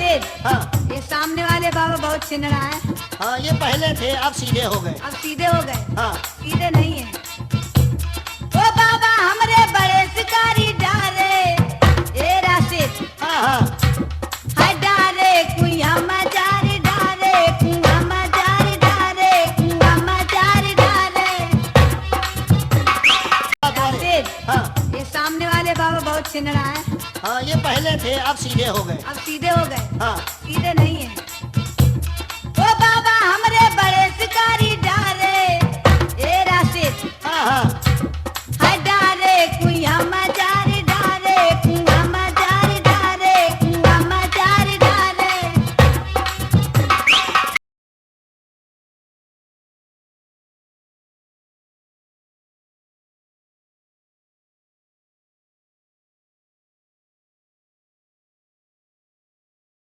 राशिद, हाँ ये सामने वाले बाबा बहुत छिनरा है। हाँ, ये पहले थे अब सीधे हो गए। अब सीधे हो गए। हाँ सीधे नहीं है। ओ बाबा हमरे बड़े शिकारी डारे, ए राशिद, हाँ हाँ हाय डारे कुइया मजारी डारे, कुआ मजारी डारे, कुआ मजारी डारे। राशिद, हाँ ये सामने वाले बाबा बहुत छिनरा है। हाँ, ये पहले थे अब सीधे हो गए। अब सीधे हो गए। हाँ सीधे नहीं है।